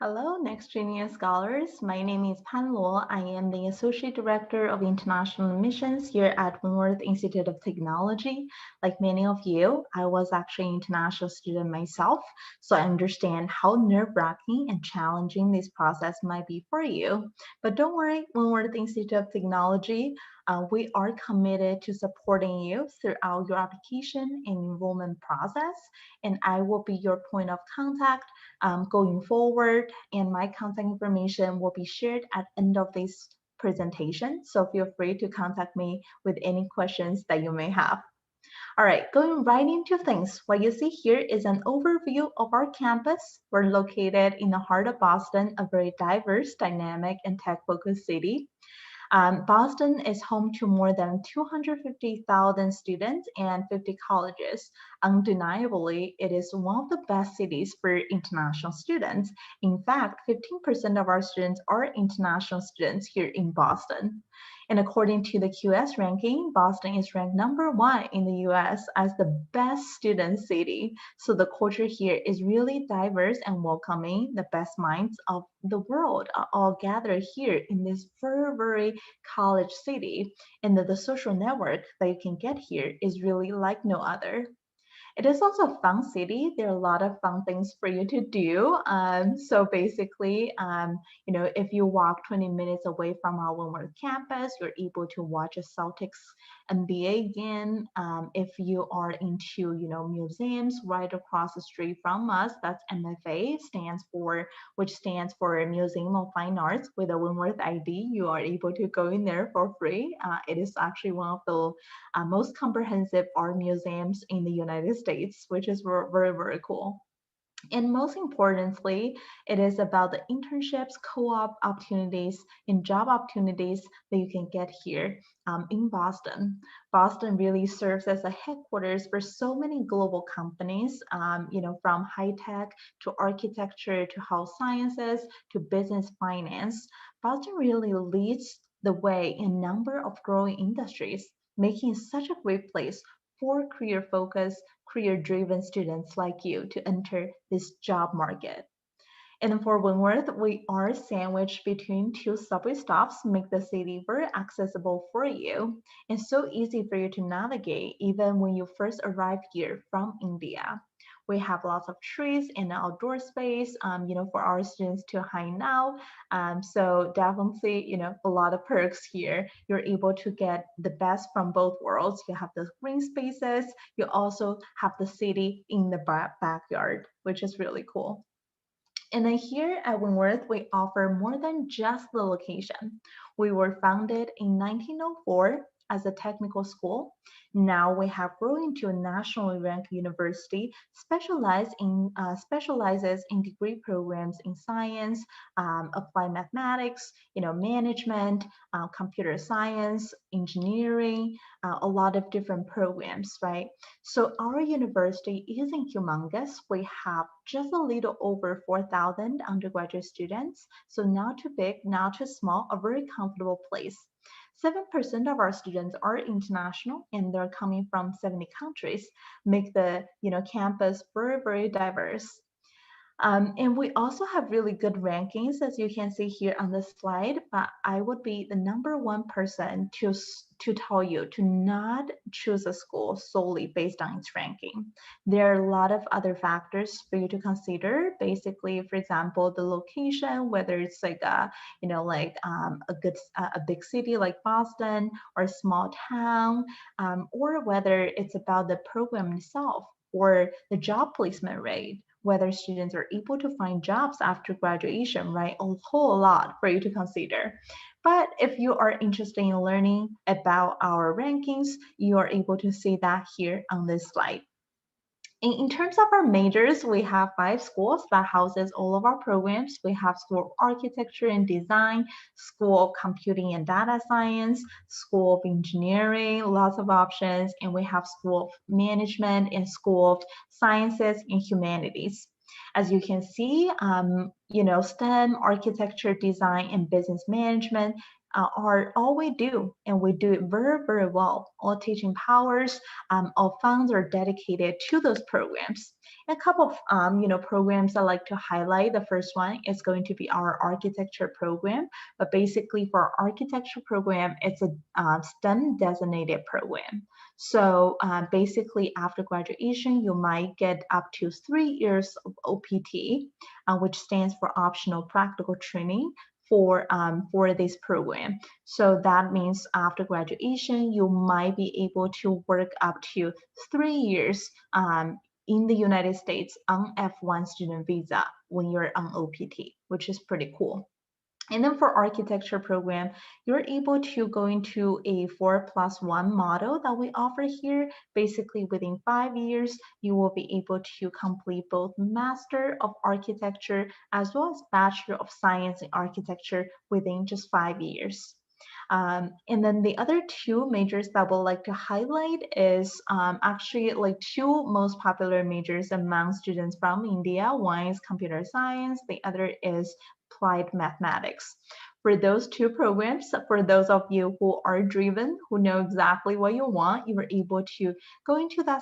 Hello, next Genius Scholars. My name is Pan Luo. I am the Associate Director of International Missions here at Wentworth Institute of Technology. Like many of you, I was actually an international student myself, so I understand how nerve-wracking and challenging this process might be for you. But don't worry, Wentworth Institute of Technology, we are committed to supporting you throughout your application and enrollment process, and I will be your point of contact going forward, and my contact information will be shared at the end of this presentation. So feel free to contact me with any questions that you may have. All right, going right into things. What you see here is an overview of our campus. We're located in the heart of Boston, a very diverse, dynamic, and tech-focused city. Boston is home to more than 250,000 students and 50 colleges. Undeniably, it is one of the best cities for international students. In fact, 15% of our students are international students here in Boston. And according to the QS ranking, Boston is ranked #1 in the US as the best student city. So the culture here is really diverse and welcoming. The best minds of the world are all gathered here in this very, very college city. And the social network that you can get here is really like no other. It is also a fun city. There are a lot of fun things for you to do. So basically, if you walk 20 minutes away from our Wentworth campus, you're able to watch a Celtics NBA game. If you are into, museums right across the street from us, that's MFA which stands for Museum of Fine Arts with a Wentworth ID. You are able to go in there for free. It is actually one of the most comprehensive art museums in the United States, which is very, very cool. And most importantly, it is about the internships, co-op opportunities, and job opportunities that you can get here in Boston. Boston really serves as a headquarters for so many global companies, from high tech to architecture to health sciences to business finance. Boston really leads the way in a number of growing industries, making it such a great place for career-focused, career-driven students like you to enter this job market. And for Wentworth, we are sandwiched between two subway stops, make the city very accessible for you and so easy for you to navigate even when you first arrive here from India. We have lots of trees and outdoor space, for our students to hang out. So definitely, a lot of perks here. You're able to get the best from both worlds. You have the green spaces. You also have the city in the backyard, which is really cool. And then here at Wentworth, we offer more than just the location. We were founded in 1904 as a technical school. Now we have grown into a nationally ranked university specializes in degree programs in science, applied mathematics, management, computer science, engineering, a lot of different programs, right? So our university isn't humongous. We have just a little over 4,000 undergraduate students. So not too big, not too small, a very comfortable place. 7% of our students are international and they're coming from 70 countries, make the campus very, very diverse. And we also have really good rankings, as you can see here on the slide, but I would be the #1 person to tell you to not choose a school solely based on its ranking. There are a lot of other factors for you to consider. Basically, for example, the location, whether it's like a big city like Boston or a small town, or whether it's about the program itself or the job placement rate, whether students are able to find jobs after graduation, right? A whole lot for you to consider. But if you are interested in learning about our rankings, you are able to see that here on this slide. In terms of our majors, we have 5 schools that houses all of our programs. We have School of Architecture and Design, School of Computing and Data Science, School of Engineering, lots of options, and we have School of Management and School of Sciences and Humanities. As you can see, STEM, architecture, design, and business management are all we do, and we do it very, very well. All teaching powers, all funds are dedicated to those programs. A couple of programs I like to highlight. The first one is going to be our architecture program, but basically for our architecture program, it's a STEM designated program. So basically after graduation, you might get up to 3 years of OPT, which stands for optional practical training for this program. So that means after graduation, you might be able to work up to 3 years in the United States on F1 student visa when you're on OPT, which is pretty cool. And then for architecture program, you're able to go into a 4+1 model that we offer here. Basically, within 5 years, you will be able to complete both Master of Architecture as well as Bachelor of Science in Architecture within just 5 years. And then the other two majors that we'll like to highlight is actually like two most popular majors among students from India. One is computer science, the other is applied mathematics. For those two programs, for those of you who are driven, who know exactly what you want, you are able to go into that,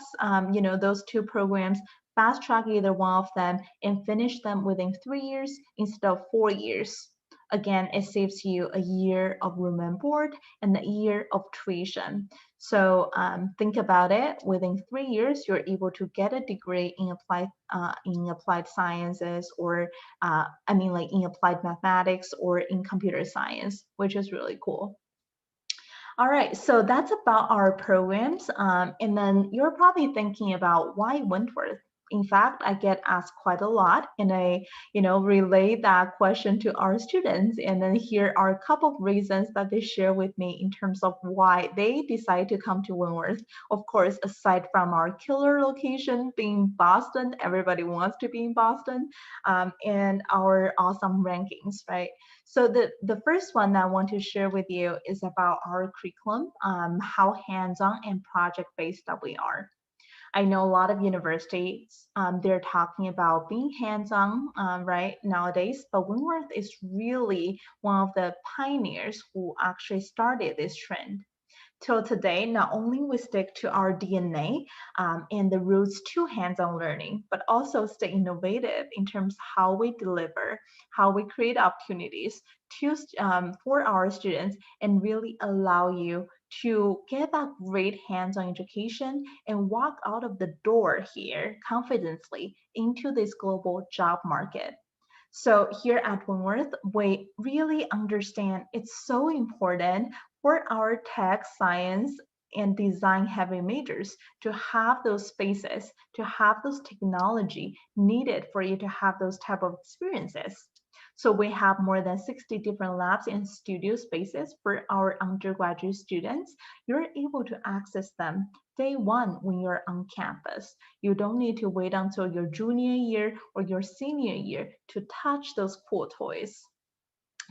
those two programs, fast track either one of them, and finish them within 3 years instead of 4 years. Again, it saves you a year of room and board and a year of tuition. So think about it. Within 3 years, you're able to get a degree in applied sciences, or in applied mathematics or in computer science, which is really cool. All right, so that's about our programs. And then you're probably thinking about why Wentworth? In fact, I get asked quite a lot, and I, relay that question to our students. And then here are a couple of reasons that they share with me in terms of why they decide to come to Wentworth. Of course, aside from our killer location being Boston, everybody wants to be in Boston, and our awesome rankings, right? So the first one that I want to share with you is about our curriculum, how hands-on and project-based that we are. I know a lot of universities, they're talking about being hands-on, right, nowadays, but Wentworth is really one of the pioneers who actually started this trend. Till today, not only we stick to our DNA and the roots to hands-on learning, but also stay innovative in terms of how we deliver, how we create opportunities for our students, and really allow you to get that great hands-on education and walk out of the door here confidently into this global job market. So here at Wentworth, we really understand it's so important for our tech, science, and design heavy majors to have those spaces, to have those technology needed for you to have those type of experiences. So we have more than 60 different labs and studio spaces for our undergraduate students. You're able to access them day one when you're on campus. You don't need to wait until your junior year or your senior year to touch those cool toys.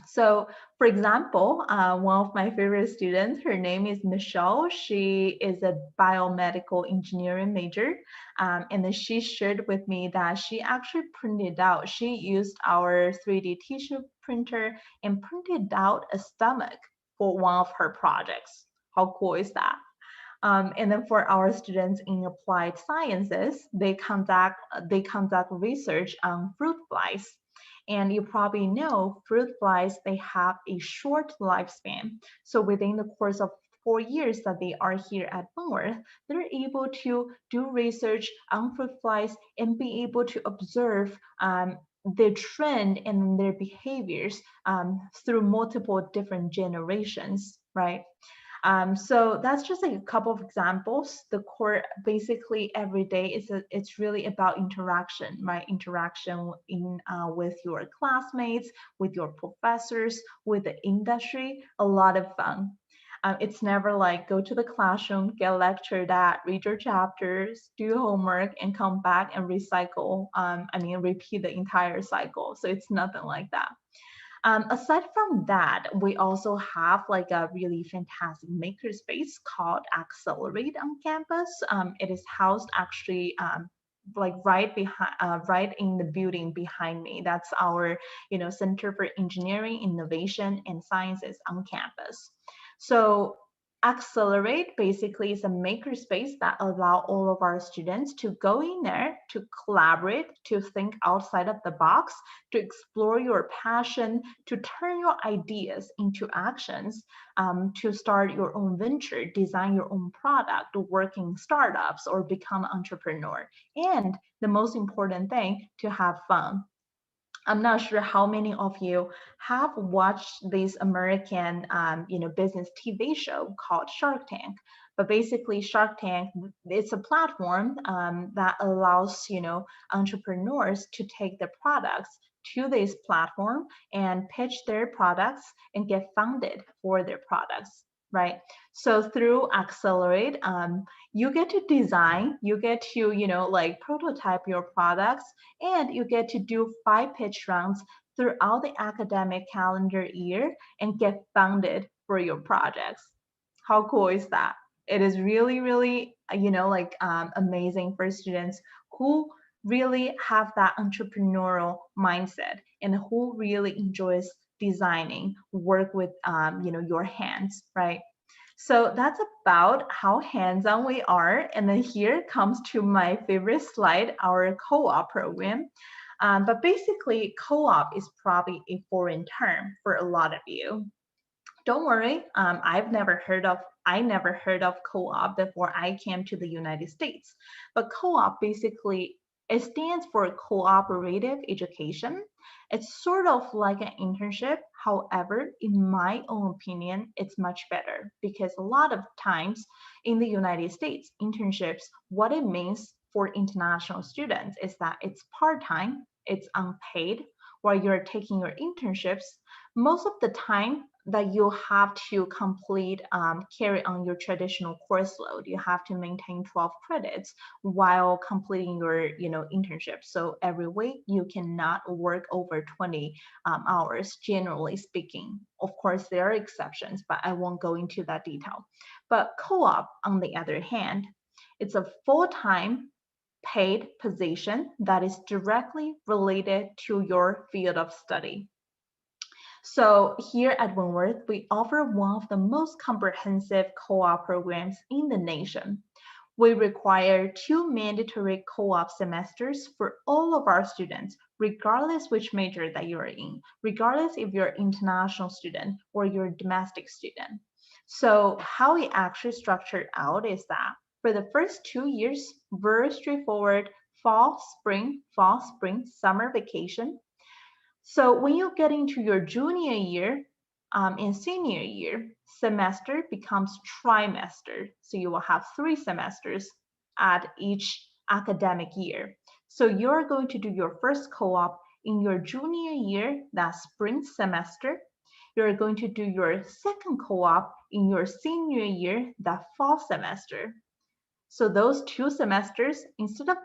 So, for example, one of my favorite students, her name is Michelle. She is a biomedical engineering major. And then she shared with me that she actually printed out, she used our 3D tissue printer and printed out a stomach for one of her projects. How cool is that? And then for our students in applied sciences, they conduct research on fruit flies. And you probably know fruit flies, they have a short lifespan. So within the course of 4 years that they are here at Wentworth, they're able to do research on fruit flies and be able to observe their trend and their behaviors through multiple different generations, right? So that's just like a couple of examples. The core basically every day it's really about interaction, right? Interaction with your classmates, with your professors, with the industry. A lot of fun. It's never like go to the classroom, get lectured at, read your chapters, do homework, and come back and repeat the entire cycle. So it's nothing like that. Aside from that, we also have like a really fantastic makerspace called Accelerate on campus. It is housed actually like right behind, right in the building behind me. That's our, Center for Engineering, Innovation, and Sciences on campus. So Accelerate basically is a makerspace that allow all of our students to go in there, to collaborate, to think outside of the box, to explore your passion, to turn your ideas into actions, to start your own venture, design your own product, work in startups, or become an entrepreneur. And the most important thing, to have fun. I'm not sure how many of you have watched this American, business TV show called Shark Tank. But basically, Shark Tank, it's a platform that allows, entrepreneurs to take their products to this platform and pitch their products and get funded for their products, right? So through Accelerate, you get to design, you get to, like prototype your products, and you get to do 5 pitch rounds throughout the academic calendar year and get funded for your projects. How cool is that? It is really, really, amazing for students who really have that entrepreneurial mindset and who really enjoys designing, work with, your hands, right? So that's about how hands-on we are. And then here comes to my favorite slide, our co-op program. But basically, co-op is probably a foreign term for a lot of you. Don't worry, I never heard of co-op before I came to the United States. But co-op basically, it stands for cooperative education. It's sort of like an internship. However, in my own opinion, it's much better because a lot of times in the United States, internships, what it means for international students is that it's part-time, it's unpaid, while you're taking your internships. Most of the time that you have to complete, carry on your traditional course load. You have to maintain 12 credits while completing your, internship. So every week you cannot work over 20 hours, generally speaking. Of course, there are exceptions, but I won't go into that detail. But co-op, on the other hand, it's a full-time paid position that is directly related to your field of study. So here at Wentworth, we offer one of the most comprehensive co-op programs in the nation. We require 2 mandatory co-op semesters for all of our students, regardless which major that you're in, regardless if you're an international student or you're a domestic student. So how we actually structured out is that for the first 2 years, very straightforward, fall, spring, summer vacation. So when you get into your junior year and senior year, semester becomes trimester. So you will have 3 semesters at each academic year. So you're going to do your first co-op in your junior year, that spring semester. You're going to do your second co-op in your senior year, that fall semester. So those 2 semesters, instead of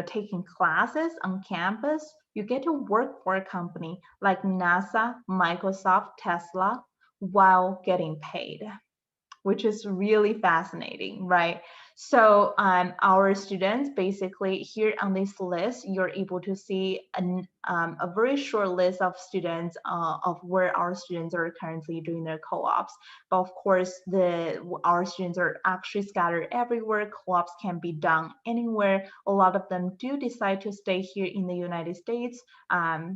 taking classes on campus, you get to work for a company like NASA, Microsoft, Tesla, while getting paid, which is really fascinating, right? So our students, basically here on this list, you're able to see a very short list of students of where our students are currently doing their co-ops. But of course, our students are actually scattered everywhere. Co-ops can be done anywhere. A lot of them do decide to stay here in the United States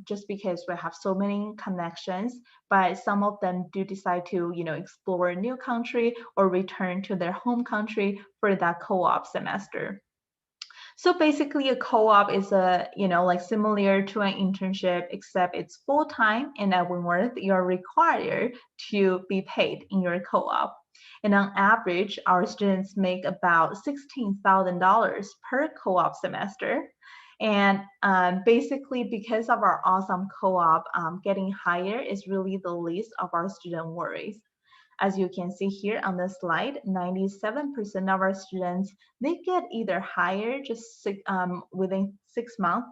just because we have so many connections. But some of them do decide to, explore a new country or return to their home country for that co-op semester. So basically a co-op is like similar to an internship, except it's full-time, and at Wentworth, you're required to be paid in your co-op. And on average, our students make about $16,000 per co-op semester. And basically, because of our awesome co-op, getting hired is really the least of our student worries. As you can see here on the slide, 97% of our students, they get either hired just within 6 months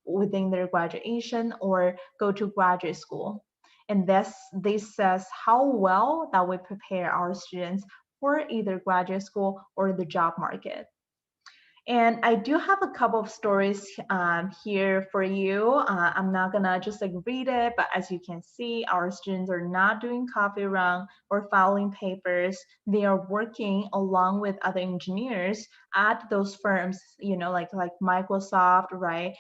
within their graduation or go to graduate school. And this says how well that we prepare our students for either graduate school or the job market. And I do have a couple of stories here for you. I'm not gonna just like read it, but as you can see, our students are not doing copy run or filing papers. They are working along with other engineers at those firms, like Microsoft, right?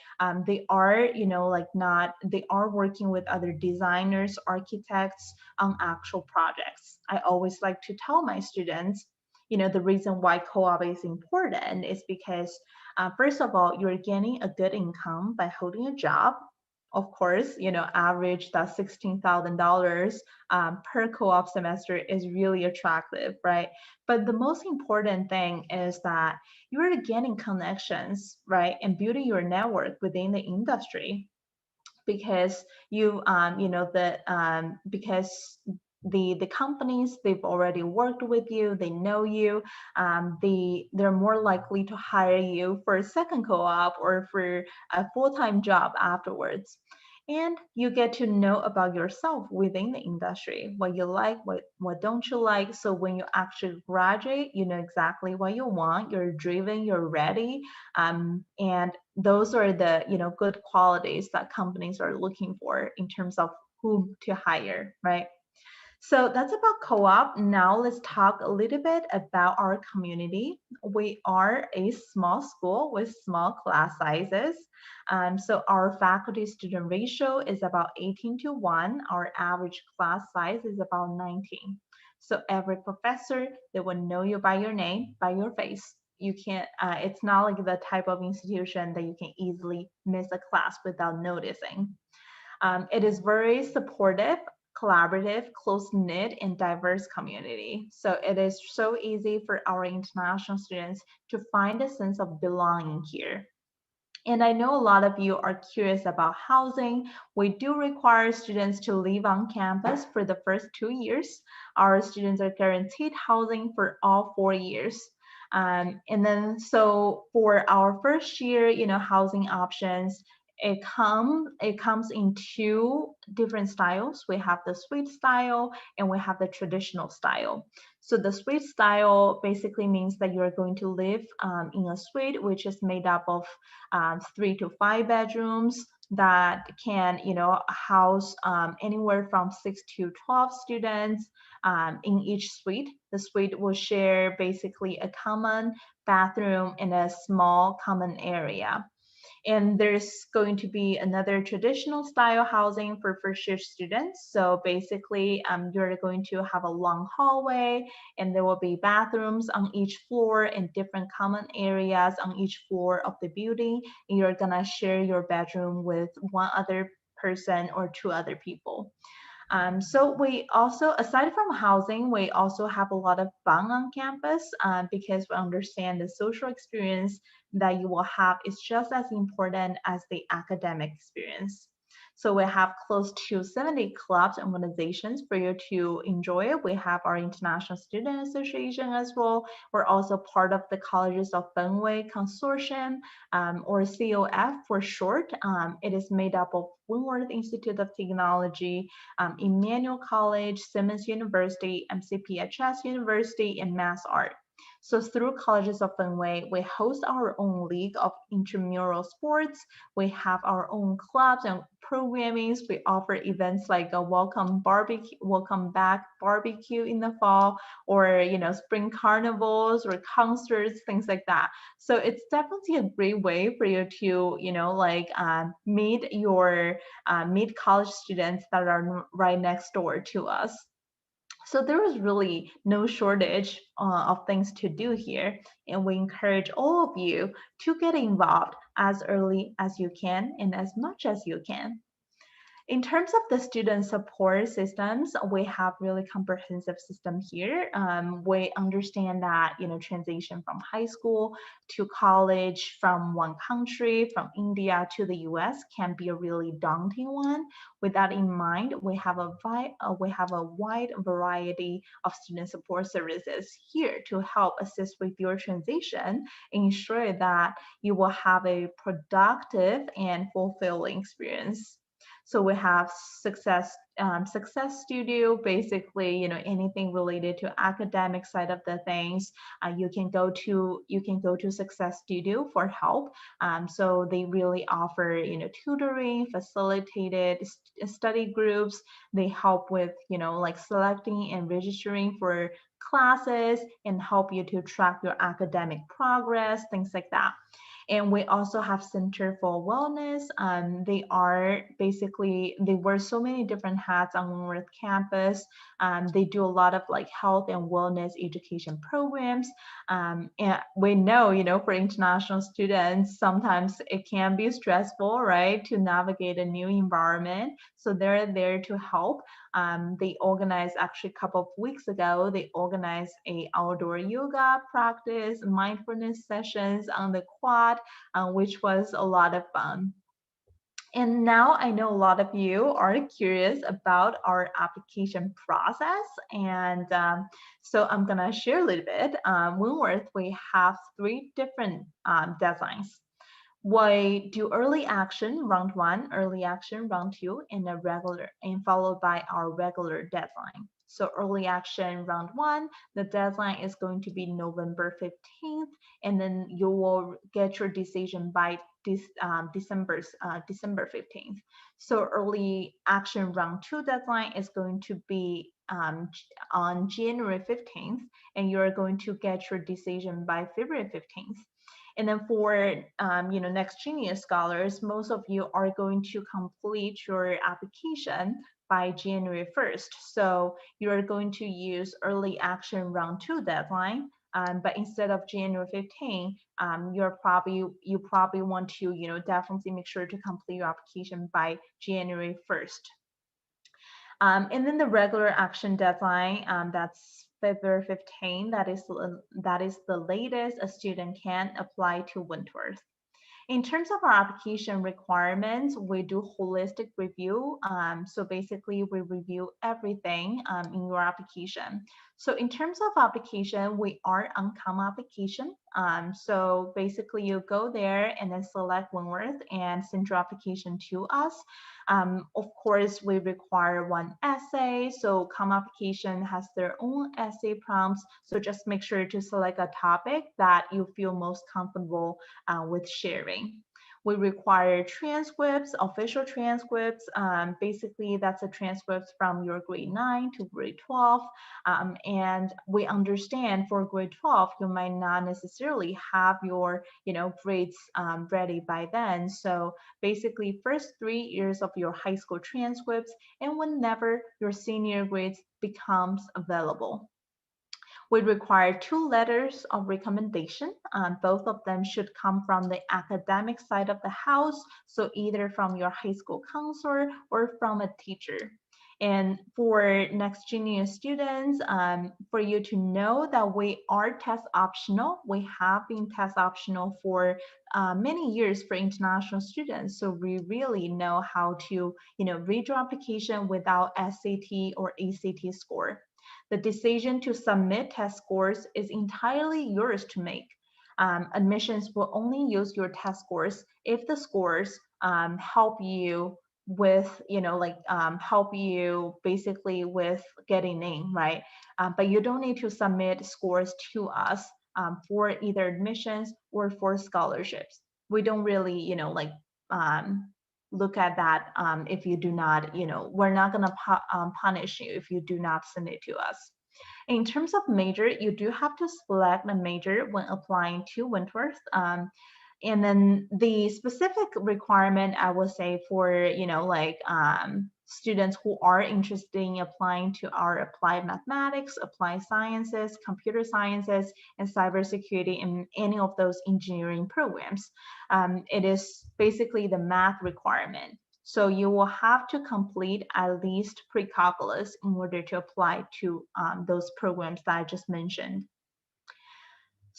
They are, like not, they are working with other designers, architects on actual projects. I always like to tell my students, the reason why co-op is important is because first of all, you're getting a good income by holding a job. Of course, average that $16,000 per co-op semester is really attractive, right? But the most important thing is that you're getting connections, right, and building your network within the industry, because because the companies, they've already worked with you, they know you, they're more likely to hire you for a second co-op or for a full-time job afterwards. And you get to know about yourself within the industry, what you like, what don't you like. So when you actually graduate, you know exactly what you want, you're driven, you're ready, and those are the good qualities that companies are looking for in terms of who to hire, right? So that's about co-op. Now let's talk a little bit about our community. We are a small school with small class sizes. So our faculty student ratio is about 18:1. Our average class size is about 19. So every professor, they will know you by your name, by your face. You can't, it's not like the type of institution that you can easily miss a class without noticing. It is very supportive, collaborative, close-knit, and diverse community. So it is so easy for our international students to find a sense of belonging here. And I know a lot of you are curious about housing. We do require students to live on campus for the first 2 years. Our students are guaranteed housing for all 4 years. And then so for our first year, housing options, it comes in two different styles. We have the suite style and we have the traditional style. So the suite style basically means that you're going to live in a suite, which is made up of 3 to 5 bedrooms that can, house anywhere from 6 to 12 students in each suite. The suite will share basically a common bathroom and a small common area. And there's going to be another traditional style housing for first year students. So basically, you're going to have a long hallway, and there will be bathrooms on each floor and different common areas on each floor of the building. And you're gonna share your bedroom with one other person or two other people. So we also, aside from housing, we also have a lot of fun on campus because we understand the social experience that you will have is just as important as the academic experience. So we have close to 70 clubs and organizations for you to enjoy. We have our International Student Association as well. We're also part of the Colleges of Fenway Consortium, or COF for short. It is made up of Wentworth Institute of Technology, Emmanuel College, Simmons University, MCPHS University, and Mass Art. So through Colleges of Fenway, we host our own league of intramural sports. We have our own clubs and programmings. We offer events like a welcome barbecue, welcome back barbecue in the fall, or spring carnivals or concerts, things like that. So it's definitely a great way for you to meet college students that are right next door to us. So there is really no shortage of things to do here, and we encourage all of you to get involved as early as you can and as much as you can. In terms of the student support systems, we have really comprehensive system here. We understand that transition from high school to college from one country, from India to the U.S., can be a really daunting one. With that in mind, we have a wide variety of student support services here to help assist with your transition and ensure that you will have a productive and fulfilling experience. So we have Success Studio, basically, anything related to academic side of the things. You can go to Success Studio for help. So they really offer, tutoring, facilitated study groups. They help with, like selecting and registering for classes and help you to track your academic progress, things like that. And we also have Center for Wellness. They wear so many different hats on Wentworth campus. They do a lot of like health and wellness education programs. And we know, for international students, sometimes it can be stressful, right, to navigate a new environment. So they're there to help. They organized actually a couple of weeks ago, they organized a outdoor yoga practice, mindfulness sessions on the quad, which was a lot of fun. And now I know a lot of you are curious about our application process. And so I'm going to share a little bit. Wentworth, we have three different deadlines. We do early action round one, early action round two, and followed by our regular deadline. So early action round one, the deadline is going to be November 15th, and then you will get your decision by December 15th. So early action round two deadline is going to be on January 15th, and you're going to get your decision by February 15th. And then for next Genius Scholars, most of you are going to complete your application by January 1st. So you're going to use early action round two deadline. But instead of January 15, you probably want to definitely make sure to complete your application by January 1st. And then the regular action deadline, that's February 15. That is the latest a student can apply to Wentworth. In terms of our application requirements, we do holistic review. So basically, we review everything in your application. So in terms of application, we are on COM application. So basically, you go there and then select Wentworth and send your application to us. Of course, we require one essay. So COM application has their own essay prompts. So just make sure to select a topic that you feel most comfortable with sharing. We require transcripts, official transcripts. Basically, that's a transcripts from your grade 9 to grade 12. And we understand for grade 12, you might not necessarily have your grades ready by then. So basically, first 3 years of your high school transcripts and whenever your senior grades becomes available. We require 2 letters of recommendation. Both of them should come from the academic side of the house, so either from your high school counselor or from a teacher. And for next junior students, for you to know that we are test optional, we have been test optional for many years for international students. So we really know how to, read your application without SAT or ACT score. The decision to submit test scores is entirely yours to make. Admissions will only use your test scores if the scores help you with, help you basically with getting in, right? But you don't need to submit scores to us for either admissions or for scholarships. We don't really, look at that if you do not, we're not going to punish you if you do not send it to us. In terms of major, you do have to select a major when applying to Wentworth. And then the specific requirement, I would say for, students who are interested in applying to our applied mathematics, applied sciences, computer sciences, and cybersecurity in any of those engineering programs. It is basically the math requirement. So you will have to complete at least pre-calculus in order to apply to those programs that I just mentioned.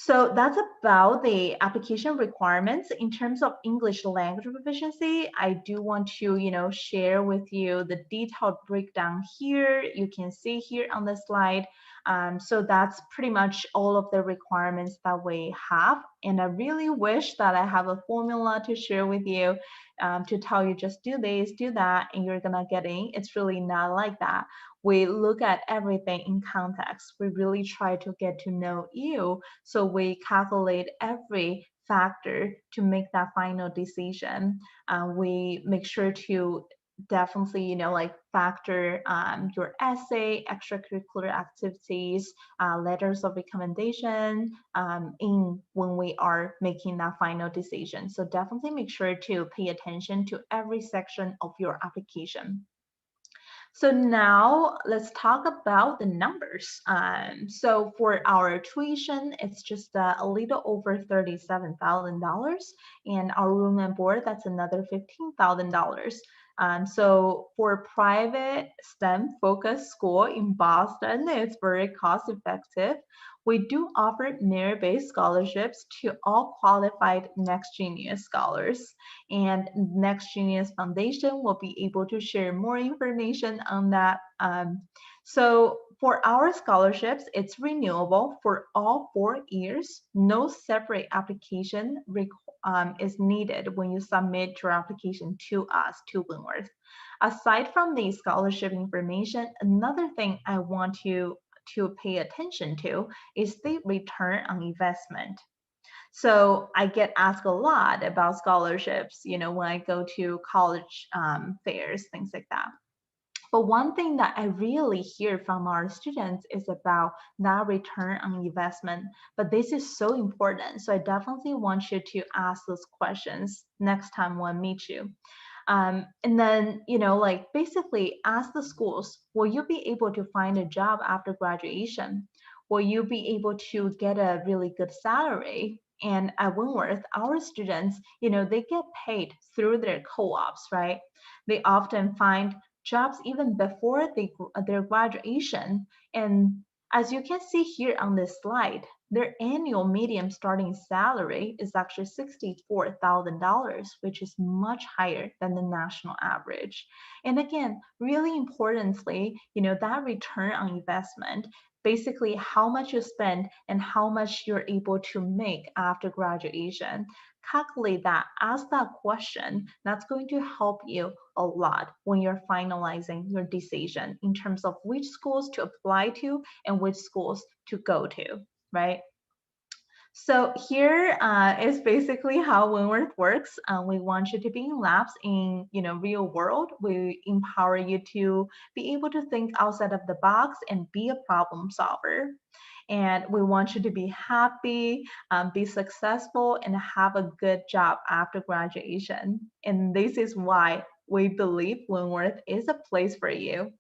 So that's about the application requirements. In terms of English language proficiency, I do want to, share with you the detailed breakdown here. You can see here on the slide. So that's pretty much all of the requirements that we have. And I really wish that I have a formula to share with you to tell you just do this, do that, and you're gonna get in. It's really not like that. We look at everything in context. We really try to get to know you, so we calculate every factor to make that final decision. We make sure to definitely, factor your essay, extracurricular activities, letters of recommendation in when we are making that final decision. So definitely make sure to pay attention to every section of your application. So now let's talk about the numbers. So for our tuition, it's just a little over $37,000, and our room and board, that's another $15,000. So for private STEM focused school in Boston, it's very cost effective. We do offer merit-based scholarships to all qualified Next Genius scholars, and Next Genius Foundation will be able to share more information on that. So for our scholarships, it's renewable for all 4 years. No separate application is needed when you submit your application to us, to Wentworth. Aside from the scholarship information, another thing I want you to pay attention to is the return on investment. So I get asked a lot about scholarships, when I go to college fairs, things like that. But one thing that I really hear from our students is about that return on investment. But this is so important. So I definitely want you to ask those questions next time when I meet you. And then, basically ask the schools, will you be able to find a job after graduation? Will you be able to get a really good salary? And at Wentworth, our students, they get paid through their co-ops, right? They often find jobs even before their graduation. And as you can see here on this slide, their annual median starting salary is actually $64,000, which is much higher than the national average. And again, really importantly, that return on investment, basically how much you spend and how much you're able to make after graduation. Calculate that, ask that question. That's going to help you a lot when you're finalizing your decision in terms of which schools to apply to and which schools to go to, right? So here is basically how Wentworth works. We want you to be in labs in real world. We empower you to be able to think outside of the box and be a problem solver. And we want you to be happy, be successful, and have a good job after graduation. And this is why we believe Wentworth is a place for you.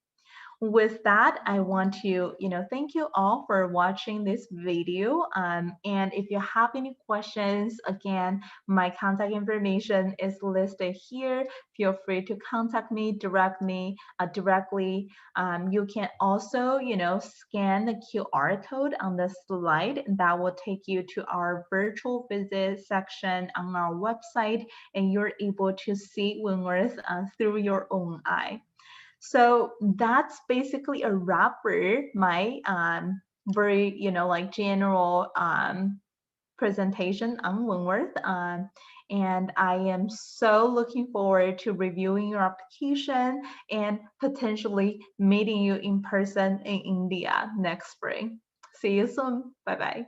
With that, I want to, thank you all for watching this video. And if you have any questions, again, my contact information is listed here. Feel free to contact me directly. You can also, scan the QR code on the slide. That will take you to our virtual visit section on our website, and you're able to see Wentworth through your own eye. So that's basically a wrap for my very, general presentation on Wentworth. And I am so looking forward to reviewing your application and potentially meeting you in person in India next spring. See you soon. Bye-bye.